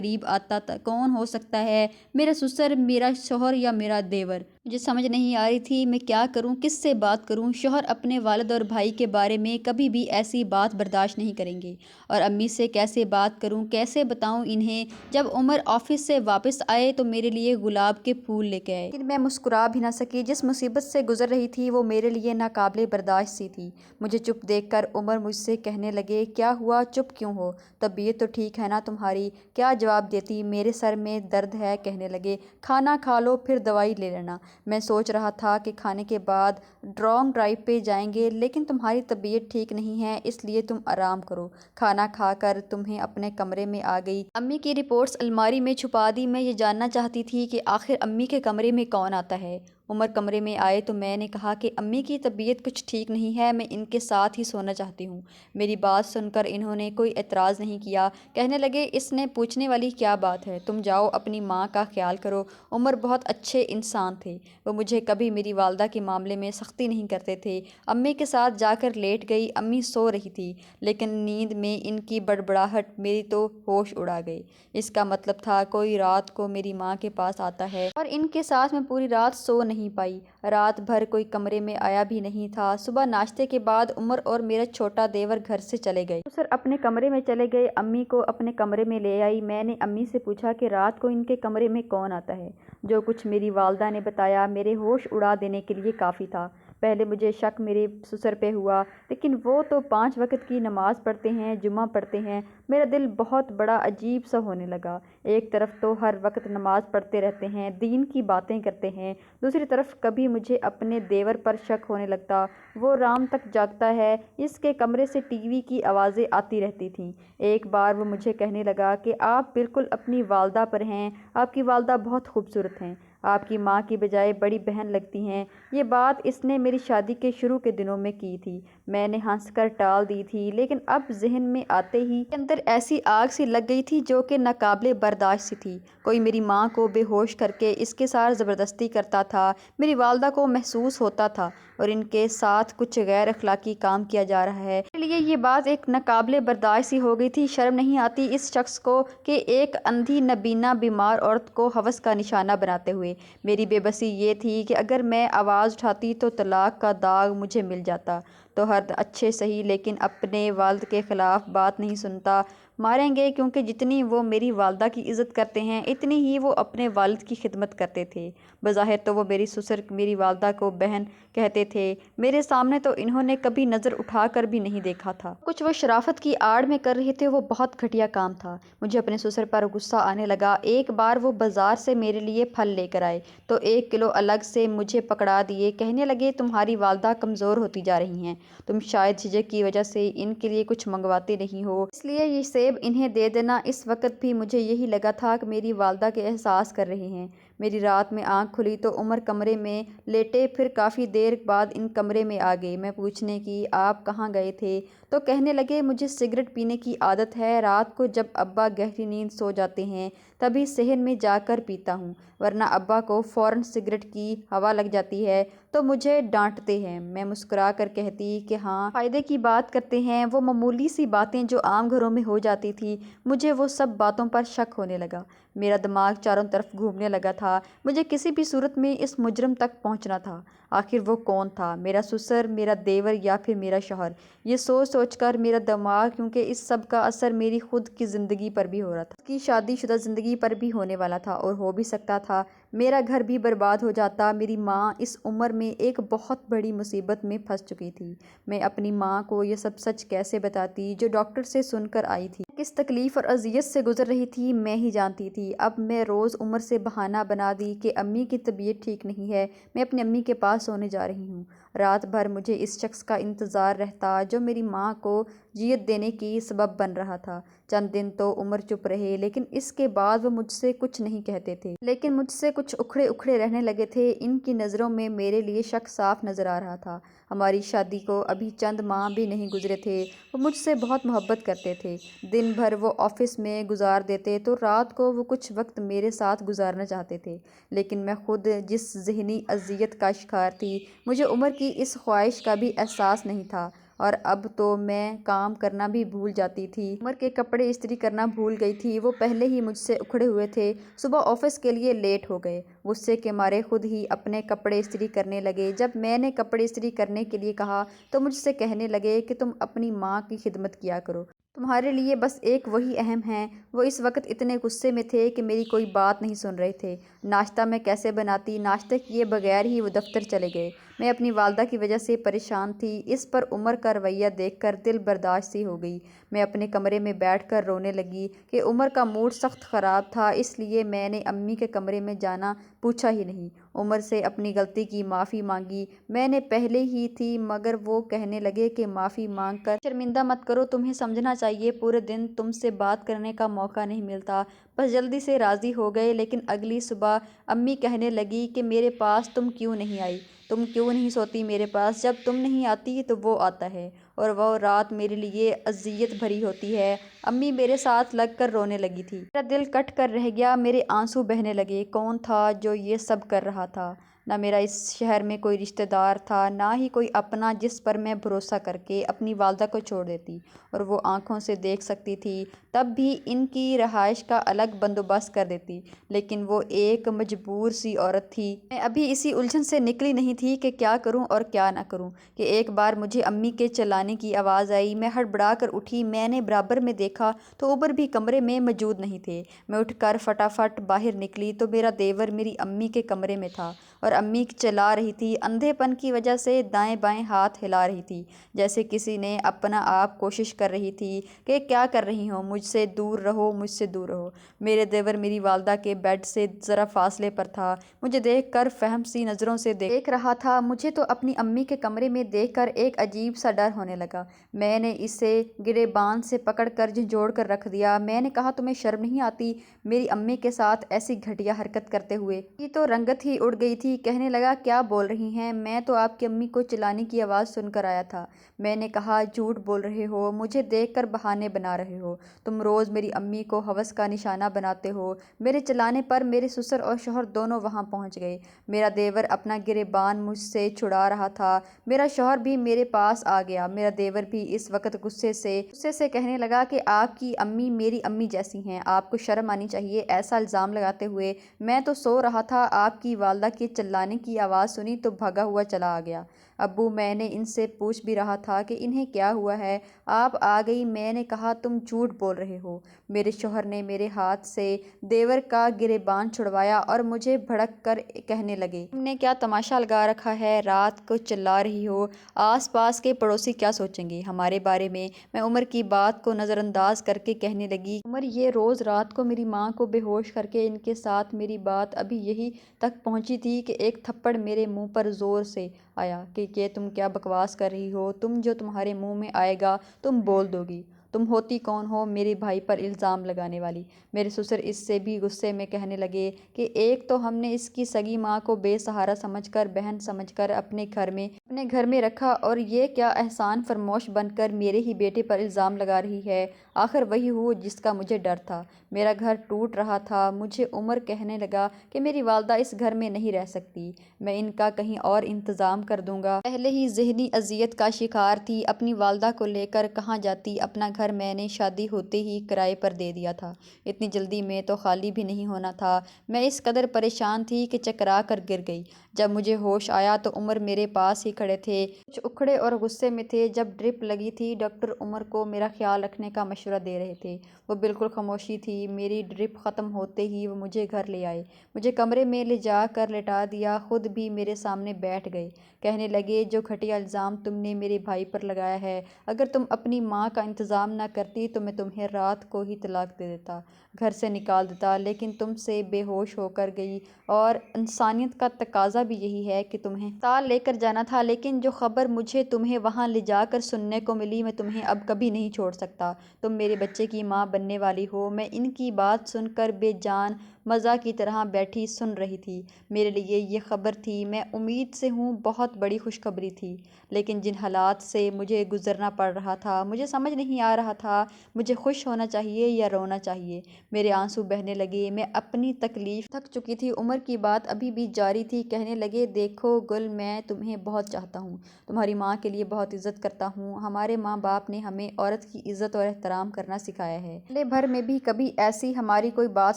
قریب آتا تھا کون ہو سکتا ہے، میرا سسر، میرا شوہر یا میرا دیور؟ مجھے سمجھ نہیں آ رہی تھی میں کیا کروں، کس سے بات کروں۔ شوہر اپنے والد اور بھائی کے بارے میں کبھی بھی ایسی بات برداشت نہیں کریں گے، اور امی سے کیسے بات کروں، کیسے بتاؤں انہیں۔ جب عمر آفس سے واپس آئے تو میرے لیے گلاب کے پھول لے کے آئے، لیکن میں مسکرا بھی نہ سکی۔ جس مصیبت سے گزر رہی تھی وہ میرے لیے ناقابل برداشت سی تھی۔ مجھے چپ دیکھ کر عمر مجھ سے کہنے لگے، کیا ہوا، چپ کیوں ہو، طبیعت تو ٹھیک ہے نا تمہاری؟ کیا جواب دیتی، میرے سر میں درد ہے، کہنے لگے کھانا کھا لو پھر دوائی لے لینا۔ میں سوچ رہا تھا کہ کھانے کے بعد لانگ ڈرائیو پہ جائیں گے، لیکن تمہاری طبیعت ٹھیک نہیں ہے اس لیے تم آرام کرو۔ کھانا کھا کر تمہیں اپنے کمرے میں آ گئی۔ امی کی رپورٹس الماری میں چھپا دی۔ میں یہ جاننا چاہتی تھی کہ آخر امی کے کمرے میں کون آتا ہے۔ عمر کمرے میں آئے تو میں نے کہا کہ امی کی طبیعت کچھ ٹھیک نہیں ہے، میں ان کے ساتھ ہی سونا چاہتی ہوں۔ میری بات سن کر انہوں نے کوئی اعتراض نہیں کیا، کہنے لگے اس نے پوچھنے والی کیا بات ہے، تم جاؤ اپنی ماں کا خیال کرو۔ عمر بہت اچھے انسان تھے، وہ مجھے کبھی میری والدہ کے معاملے میں سختی نہیں کرتے تھے۔ امی کے ساتھ جا کر لیٹ گئی۔ امی سو رہی تھی، لیکن نیند میں ان کی بڑبڑاہٹ میری تو ہوش اڑا گئے۔ اس کا مطلب تھا کوئی رات کو میری ماں کے پاس آتا ہے، اور ان کے ساتھ میں پوری رات سو نہیں پائی۔ رات بھر کوئی کمرے میں آیا بھی نہیں تھا۔ صبح ناشتے کے بعد عمر اور میرا چھوٹا دیور گھر سے چلے گئے۔ سسر اپنے کمرے میں چلے گئے، امی کو اپنے کمرے میں لے آئی۔ میں نے امی سے پوچھا کہ رات کو ان کے کمرے میں کون آتا ہے۔ جو کچھ میری والدہ نے بتایا میرے ہوش اڑا دینے کے لیے کافی تھا۔ پہلے مجھے شک میرے سسر پہ ہوا، لیکن وہ تو 5 وقت کی نماز پڑھتے ہیں، جمعہ پڑھتے ہیں۔ میرا دل بہت بڑا عجیب سا ہونے لگا۔ ایک طرف تو ہر وقت نماز پڑھتے رہتے ہیں، دین کی باتیں کرتے ہیں، دوسری طرف کبھی مجھے اپنے دیور پر شک ہونے لگتا۔ وہ رام تک جاگتا ہے، اس کے کمرے سے ٹی وی کی آوازیں آتی رہتی تھیں۔ ایک بار وہ مجھے کہنے لگا کہ آپ بالکل اپنی والدہ پر ہیں، آپ کی والدہ بہت خوبصورت ہیں، آپ کی ماں کی بجائے بڑی بہن لگتی ہیں۔ یہ بات اس نے میری شادی کے شروع کے دنوں میں کی تھی۔ میں نے ہنس کر ٹال دی تھی، لیکن اب ذہن میں آتے ہی اندر ایسی آگ سی لگ گئی تھی جو کہ ناقابل برداشت سی تھی۔ کوئی میری ماں کو بے ہوش کر کے اس کے ساتھ زبردستی کرتا تھا۔ میری والدہ کو محسوس ہوتا تھا اور ان کے ساتھ کچھ غیر اخلاقی کام کیا جا رہا ہے۔ میرے لیے یہ بات ایک ناقابل برداشت سی ہو گئی تھی۔ شرم نہیں آتی اس شخص کو کہ ایک اندھی نابینا بیمار عورت کو ہوس کا نشانہ بناتے ہوئے۔ میری بے بسی یہ تھی کہ اگر میں آواز اٹھاتی تو طلاق کا داغ مجھے مل جاتا۔ توہر اچھے سہی لیکن اپنے والد کے خلاف بات نہیں سنتا، ماریں گے، کیونکہ جتنی وہ میری والدہ کی عزت کرتے ہیں اتنی ہی وہ اپنے والد کی خدمت کرتے تھے۔ بظاہر تو وہ میری سسر میری والدہ کو بہن کہتے تھے، میرے سامنے تو انہوں نے کبھی نظر اٹھا کر بھی نہیں دیکھا تھا۔ کچھ وہ شرافت کی آڑ میں کر رہے تھے وہ بہت گھٹیا کام تھا۔ مجھے اپنے سسر پر غصہ آنے لگا۔ ایک بار وہ بازار سے میرے لیے پھل لے کر آئے تو 1 کلو الگ سے مجھے پکڑا دیے، کہنے لگے تمہاری والدہ کمزور ہوتی جا رہی ہیں، تم شاید جھجک کی وجہ سے ان کے لیے کچھ منگواتے نہیں ہو، اس لیے یہ سیب انہیں دے دینا۔ اس وقت بھی مجھے یہی لگا تھا کہ میری والدہ کے احساس کر رہے ہیں۔ میری رات میں آنکھ کھلی تو عمر کمرے میں لیٹے، پھر کافی دیر بعد ان کمرے میں آ گئے۔ میں پوچھنے کی آپ کہاں گئے تھے تو کہنے لگے مجھے سگریٹ پینے کی عادت ہے، رات کو جب ابا گہری نیند سو جاتے ہیں تبھی صحن میں جا کر پیتا ہوں، ورنہ ابا کو فوراً سگریٹ کی ہوا لگ جاتی ہے تو مجھے ڈانٹتے ہیں۔ میں مسکرا کر کہتی کہ ہاں فائدے کی بات کرتے ہیں، وہ معمولی سی باتیں جو عام گھروں میں ہو جاتی تھی۔ مجھے وہ سب باتوں پر شک ہونے لگا۔ میرا دماغ چاروں طرف گھومنے لگا تھا۔ مجھے کسی بھی صورت میں اس مجرم تک پہنچنا تھا۔ آخر وہ کون تھا، میرا سسر، میرا دیور یا پھر میرا شوہر؟ یہ سوچ سوچ کر میرا دماغ، کیونکہ اس سب کا اثر میری خود کی زندگی پر بھی ہو رہا تھا، اس کی شادی شدہ زندگی پر بھی ہونے والا تھا اور ہو بھی سکتا تھا، میرا گھر بھی برباد ہو جاتا۔ میری ماں اس عمر میں ایک بہت بڑی مصیبت میں پھنس چکی تھی۔ میں اپنی ماں کو یہ سب سچ کیسے بتاتی جو ڈاکٹر سے سن کر آئی تھی؟ کس تکلیف اور اذیت سے گزر رہی تھی میں ہی جانتی تھی۔ اب میں روز عمر سے بہانہ بنا دی کہ امی کی طبیعت ٹھیک نہیں ہے، میں اپنی امی کے پاس سونے جا رہی ہوں۔ رات بھر مجھے اس شخص کا انتظار رہتا جو میری ماں کو جیت دینے کی سبب بن رہا تھا۔ چند دن تو عمر چپ رہے، لیکن اس کے بعد وہ مجھ سے کچھ نہیں کہتے تھے، لیکن مجھ سے کچھ اکھڑے اکھڑے رہنے لگے تھے۔ ان کی نظروں میں میرے لیے شک صاف نظر آ رہا تھا۔ ہماری شادی کو ابھی چند ماہ بھی نہیں گزرے تھے۔ وہ مجھ سے بہت محبت کرتے تھے۔ دن بھر وہ آفس میں گزار دیتے تو رات کو وہ کچھ وقت میرے ساتھ گزارنا چاہتے تھے، لیکن میں خود جس ذہنی اذیت کا شکار تھی، مجھے عمر کی اس خواہش کا بھی احساس نہیں تھا، اور اب تو میں کام کرنا بھی بھول جاتی تھی۔ عمر کے کپڑے استری کرنا بھول گئی تھی، وہ پہلے ہی مجھ سے اکھڑے ہوئے تھے۔ صبح آفس کے لیے لیٹ ہو گئے، غصے کے مارے خود ہی اپنے کپڑے استری کرنے لگے۔ جب میں نے کپڑے استری کرنے کے لیے کہا تو مجھ سے کہنے لگے کہ تم اپنی ماں کی خدمت کیا کرو، تمہارے لیے بس ایک وہی اہم ہے۔ وہ اس وقت اتنے غصے میں تھے کہ میری کوئی بات نہیں سن رہے تھے۔ ناشتہ میں کیسے بناتی، ناشتہ کیے بغیر ہی وہ دفتر چلے گئے۔ میں اپنی والدہ کی وجہ سے پریشان تھی، اس پر عمر کا رویہ دیکھ کر دل برداشت سی ہو گئی۔ میں اپنے کمرے میں بیٹھ کر رونے لگی کہ عمر کا موڈ سخت خراب تھا، اس لیے میں نے امی کے کمرے میں جانا پوچھا ہی نہیں۔ عمر سے اپنی غلطی کی معافی مانگی، میں نے پہلے ہی تھی، مگر وہ کہنے لگے کہ معافی مانگ کر شرمندہ مت کرو، تمہیں سمجھنا چاہیے پورے دن تم سے بات کرنے کا موقع نہیں ملتا۔ بس جلدی سے راضی ہو گئے، لیکن اگلی صبح امی کہنے لگی کہ میرے پاس تم کیوں نہیں آئی، تم کیوں نہیں سوتی میرے پاس، جب تم نہیں آتی تو وہ آتا ہے اور وہ رات میرے لیے اذیت بھری ہوتی ہے۔ امی میرے ساتھ لگ کر رونے لگی تھی۔ میرا دل کٹ کر رہ گیا، میرے آنسو بہنے لگے۔ کون تھا جو یہ سب کر رہا تھا؟ نہ میرا اس شہر میں کوئی رشتہ دار تھا، نہ ہی کوئی اپنا جس پر میں بھروسہ کر کے اپنی والدہ کو چھوڑ دیتی اور وہ آنکھوں سے دیکھ سکتی تھی، تب بھی ان کی رہائش کا الگ بندوبست کر دیتی۔ لیکن وہ ایک مجبور سی عورت تھی۔ میں ابھی اسی الجھن سے نکلی نہیں تھی کہ کیا کروں اور کیا نہ کروں کہ ایک بار مجھے امی کے چلانے کی آواز آئی۔ میں ہڑبڑا کر اٹھی، میں نے برابر میں دیکھا تو عمر بھی کمرے میں موجود نہیں تھے۔ میں اٹھ کر فٹافٹ باہر نکلی تو میرا دیور میری امی کے کمرے میں تھا اور امی چلا رہی تھی، اندھے پن کی وجہ سے دائیں بائیں ہاتھ ہلا رہی تھی، جیسے کسی نے اپنا آپ کوشش کر رہی تھی کہ کیا کر رہی ہو، مجھ سے دور رہو، مجھ سے دور رہو۔ میرے دیور میری والدہ کے بیڈ سے ذرا فاصلے پر تھا، مجھے دیکھ کر فہم سی نظروں سے دیکھ رہا تھا۔ مجھے تو اپنی امی کے کمرے میں دیکھ کر ایک عجیب سا ڈر ہونے لگا۔ میں نے اسے گریبان سے پکڑ کر جھنجھوڑ کر رکھ دیا۔ میں نے کہا تمہیں شرم نہیں آتی میری امی کے ساتھ ایسی گھٹیا حرکت کرتے ہوئے؟ یہ تو رنگت ہی اڑ گئی تھی، کہنے لگا کیا بول رہی ہیں، میں تو آپ کی امی کو چلانے کی آواز سن کر آیا تھا۔ میں نے کہا جھوٹ بول رہے ہو، مجھے دیکھ کر بہانے بنا رہے ہو، تم روز میری امی کو ہوس کا نشانہ بناتے ہو۔ میرے چلانے پر میرے سسر اور شوہر دونوں وہاں پہنچ گئے۔ میرا دیور اپنا گریبان مجھ سے چھڑا رہا تھا، میرا شوہر بھی میرے پاس آ گیا۔ میرا دیور بھی اس وقت غصے سے کہنے لگا کہ آپ کی امی میری امی جیسی ہیں، آپ کو شرم آنی چاہیے، ایسا الزام لگاتے ہوئے۔ میں تو سو رہا تھا، آپ کی والدہ کے چلانے کی آواز سنی تو بھاگا ہوا چلا آ گیا۔ ابو میں نے ان سے پوچھ بھی رہا تھا کہ انہیں کیا ہوا ہے، آپ آ گئی۔ میں نے کہا تم جھوٹ بول رہے ہو۔ میرے شوہر نے میرے ہاتھ سے دیور کا گریبان چھڑوایا اور مجھے بھڑک کر کہنے لگے تم نے کیا تماشا لگا رکھا ہے، رات کو چلا رہی ہو، آس پاس کے پڑوسی کیا سوچیں گے ہمارے بارے میں؟ میں عمر کی بات کو نظر انداز کر کے کہنے لگی عمر یہ روز رات کو میری ماں کو بے ہوش کر کے ان کے ساتھ میری بات ابھی یہی تک پہنچی تھی کہ ایک تھپڑ میرے منہ پر زور سے آیا کہ تم کیا بکواس کر رہی ہو، تم جو تمہارے منہ میں آئے گا تم بول دو گی، تم ہوتی کون ہو میرے بھائی پر الزام لگانے والی؟ میرے سسر اس سے بھی غصے میں کہنے لگے کہ ایک تو ہم نے اس کی سگی ماں کو بے سہارا سمجھ کر، بہن سمجھ کر اپنے گھر میں رکھا، اور یہ کیا احسان فرموش بن کر میرے ہی بیٹے پر الزام لگا رہی ہے؟ آخر وہی ہو جس کا مجھے ڈر تھا۔ میرا گھر ٹوٹ رہا تھا۔ مجھے عمر کہنے لگا کہ میری والدہ اس گھر میں نہیں رہ سکتی، میں ان کا کہیں اور انتظام کر دوں گا۔ پہلے ہی ذہنی اذیت کا شکار تھی، اپنی والدہ کو لے کر کہاں جاتی؟ اپنا گھر میں نے شادی ہوتے ہی کرائے پر دے دیا تھا، اتنی جلدی میں تو خالی بھی نہیں ہونا تھا۔ میں اس قدر پریشان تھی کہ چکرا کر گر گئی۔ جب مجھے ہوش آیا تو عمر میرے پاس ہی کھڑے تھے، کچھ اکھڑے اور غصے میں تھے۔ جب ڈرپ لگی تھی ڈاکٹر عمر کو میرا خیال رکھنے کا مشورہ دے رہے تھے، وہ بالکل خاموشی تھی۔ میری ڈرپ ختم ہوتے ہی وہ مجھے گھر لے آئے، مجھے کمرے میں لے جا کر لٹا دیا، خود بھی میرے سامنے بیٹھ گئے۔ کہنے لگے جو گھٹیا الزام تم نے میرے بھائی پر لگایا ہے، اگر تم اپنی ماں کا انتظام نہ کرتی تو میں تمہیں رات کو ہی طلاق دے دیتا، گھر سے نکال دیتا، لیکن تم سے بے ہوش ہو کر گئی، اور انسانیت کا تقاضا بھی یہی ہے کہ تمہیں ہسپتال لے کر جانا تھا، لیکن جو خبر مجھے تمہیں وہاں لے جا کر سننے کو ملی، میں تمہیں اب کبھی نہیں چھوڑ سکتا۔ تم میرے بچے کی ماں بننے والی ہو۔ میں ان کی بات سن کر بے جان مزاح کی طرح بیٹھی سن رہی تھی۔ میرے لیے یہ خبر تھی، میں امید سے ہوں بہت بڑی خوشخبری تھی، لیکن جن حالات سے مجھے گزرنا پڑ رہا تھا مجھے سمجھ نہیں آ رہا تھا مجھے خوش ہونا چاہیے یا رونا چاہیے۔ میرے آنسو بہنے لگے، میں اپنی تکلیف تھک چکی تھی۔ عمر کی بات ابھی بھی جاری تھی، کہنے لگے دیکھو گل، میں تمہیں بہت چاہتا ہوں، تمہاری ماں کے لیے بہت عزت کرتا ہوں۔ ہمارے ماں باپ نے ہمیں عورت کی عزت اور احترام کرنا سکھایا ہے۔ محلے بھر میں بھی کبھی ایسی ہماری کوئی بات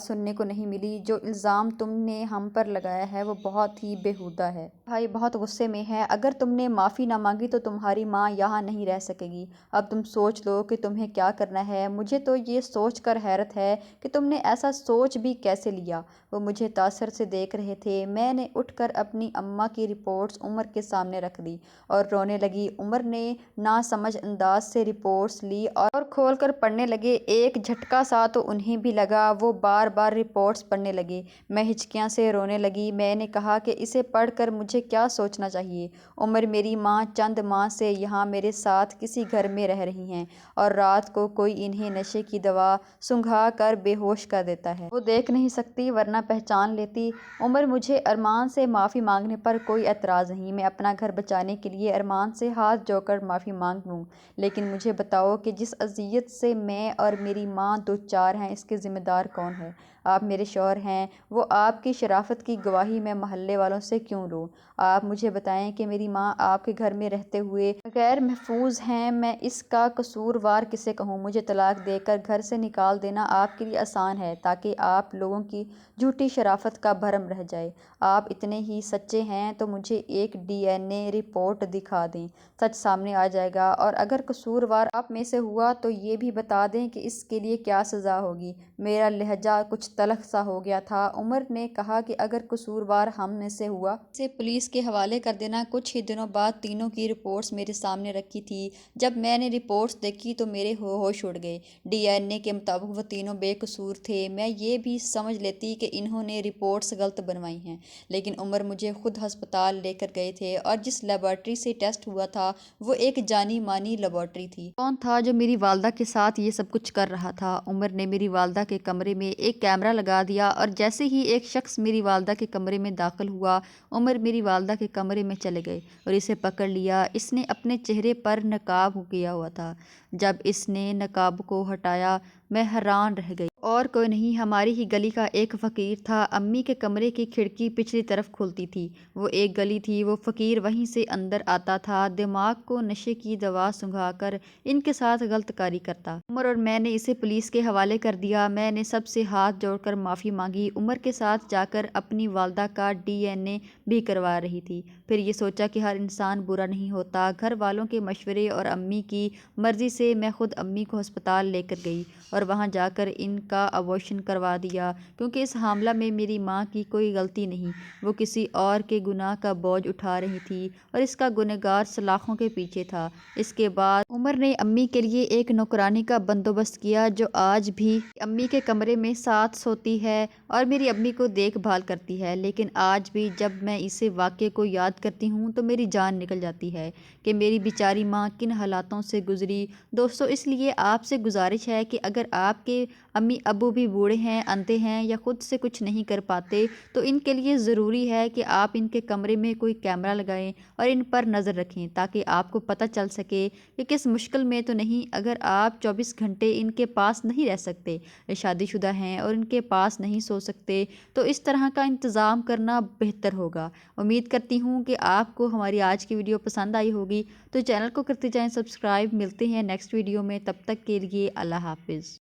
سننے کو نہیں ملی۔ جو الزام تم نے ہم پر لگایا ہے وہ بہت ہی بیہودہ ہے۔ بھائی بہت غصے میں ہے، اگر تم نے معافی نہ مانگی تو تمہاری ماں یہاں نہیں رہ سکے گی۔ اب تم سوچ لو کہ تمہیں کیا کرنا ہے۔ مجھے تو یہ سوچ کر حیرت ہے کہ تم نے ایسا سوچ بھی کیسے لیا۔ وہ مجھے تاثر سے دیکھ رہے تھے۔ میں نے اٹھ کر اپنی اماں کی رپورٹس عمر کے سامنے رکھ دی اور رونے لگی۔ عمر نے ناسمجھ انداز سے رپورٹس لی اور کھول کر پڑھنے لگے۔ ایک جھٹکا سا تو انہیں بھی لگا، وہ بار بار رپورٹس پڑھنے لگے۔ میں ہچکیاں سے رونے لگی۔ میں نے کہا کہ اسے پڑھ کر مجھے کیا سوچنا چاہیے؟ عمر، میری ماں چند ماہ سے یہاں میرے ساتھ کسی گھر میں رہ رہی ہیں اور رات کو کوئی انہیں نشے کی دوا سنگھا کر بے ہوش کر دیتا ہے۔ وہ دیکھ نہیں سکتی ورنہ پہچان لیتی۔ عمر، مجھے ارمان سے معافی مانگنے پر کوئی اعتراض نہیں۔ میں اپنا گھر بچانے کے لیے ارمان سے ہاتھ جوڑ کر معافی مانگ لوں، لیکن مجھے بتاؤ کہ جس اذیت سے میں اور میری ماں دوچار ہیں اس کے ذمہ دار کون ہے؟ آپ میرے شوہر ہیں، وہ آپ کی شرافت کی گواہی میں محلے والوں سے کیوں لوں؟ آپ مجھے بتائیں کہ میری ماں آپ کے گھر میں رہتے ہوئے غیر محفوظ ہیں، میں اس کا قصوروار کسے کہوں؟ مجھے طلاق دے کر گھر سے نکال دینا آپ کے لیے آسان ہے تاکہ آپ لوگوں کی جھوٹی شرافت کا بھرم رہ جائے۔ آپ اتنے ہی سچے ہیں تو مجھے ایک DNA رپورٹ دکھا دیں، سچ سامنے آ جائے گا، اور اگر قصوروار آپ میں سے ہوا تو یہ بھی بتا دیں کہ اس کے لیے کیا سزا ہوگی۔ میرا لہجہ کچھ تلخ سا ہو گیا تھا۔ عمر نے کہا کہ اگر قصوروار ہم میں سے ہوا اسے پولیس کے حوالے کر دینا۔ کچھ ہی دنوں بعد تینوں کی رپورٹس میرے سامنے رکھی تھی۔ جب میں نے رپورٹس دیکھی تو میرے ہوش اڑ گئے۔ DNA کے مطابق وہ تینوں بے قصور تھے۔ میں یہ بھی سمجھ لیتی کہ انہوں نے رپورٹس غلط بنوائی ہیں، لیکن عمر مجھے خود ہسپتال لے کر گئے تھے اور جس لیبارٹری سے ٹیسٹ ہوا تھا وہ ایک جانی مانی لیبارٹری تھی۔ کون تھا جو میری والدہ کے ساتھ یہ سب کچھ کر رہا تھا؟ عمر نے میری والدہ کے کمرے میں ایک کیمرہ لگا دیا اور جیسے ہی ایک شخص میری والدہ کے کمرے میں داخل ہوا، عمر میری والدہ کے کمرے میں چلے گئے اور اسے پکڑ لیا۔ اس نے اپنے چہرے پر نقاب کیا ہوا تھا۔ جب اس نے نقاب کو ہٹایا میں حیران رہ گئی۔ اور کوئی نہیں، ہماری ہی گلی کا ایک فقیر تھا۔ امی کے کمرے کی کھڑکی پچھلی طرف کھلتی تھی۔ وہ ایک گلی تھی، وہ فقیر وہیں سے اندر آتا تھا، دماغ کو نشے کی دوا سنگھا کر ان کے ساتھ غلط کاری کرتا۔ عمر اور میں نے اسے پولیس کے حوالے کر دیا۔ میں نے سب سے ہاتھ جوڑ کر معافی مانگی۔ عمر کے ساتھ جا کر اپنی والدہ کا DNA بھی کروا رہی تھی۔ پھر یہ سوچا کہ ہر انسان برا نہیں ہوتا۔ گھر والوں کے مشورے اور امی کی مرضی سے میں خود امی کو ہسپتال لے کر گئی اور وہاں جا کر ان کا ابورشن کروا دیا، کیونکہ اس حاملہ میں میری ماں کی کوئی غلطی نہیں، وہ کسی اور کے گناہ کا بوجھ اٹھا رہی تھی اور اس کا گنہگار سلاخوں کے پیچھے تھا۔ اس کے بعد عمر نے امی کے لیے ایک نوکرانی کا بندوبست کیا جو آج بھی امی کے کمرے میں ساتھ سوتی ہے اور میری امی کو دیکھ بھال کرتی ہے، لیکن آج بھی جب میں اسے واقعے کو یاد کرتی ہوں تو میری جان نکل جاتی ہے کہ میری بیچاری ماں کن حالاتوں سے گزری۔ دوستو، اس لیے آپ سے گزارش ہے کہ اگر آپ کے امی ابو بھی بوڑھے ہیں، اندھے ہیں یا خود سے کچھ نہیں کر پاتے تو ان کے لیے ضروری ہے کہ آپ ان کے کمرے میں کوئی کیمرہ لگائیں اور ان پر نظر رکھیں تاکہ آپ کو پتہ چل سکے کہ کس مشکل میں تو نہیں۔ اگر آپ 24 گھنٹے ان کے پاس نہیں رہ سکتے، شادی شدہ ہیں اور ان کے پاس نہیں سو سکتے، تو اس طرح کا انتظام کرنا بہتر ہوگا۔ امید کرتی ہوں کہ آپ کو ہماری آج کی ویڈیو پسند آئی ہوگی، تو چینل کو کرتے جائیں سبسکرائب۔ ملتے ہیں نیکسٹ ویڈیو میں، تب تک کے لیے اللہ حافظ۔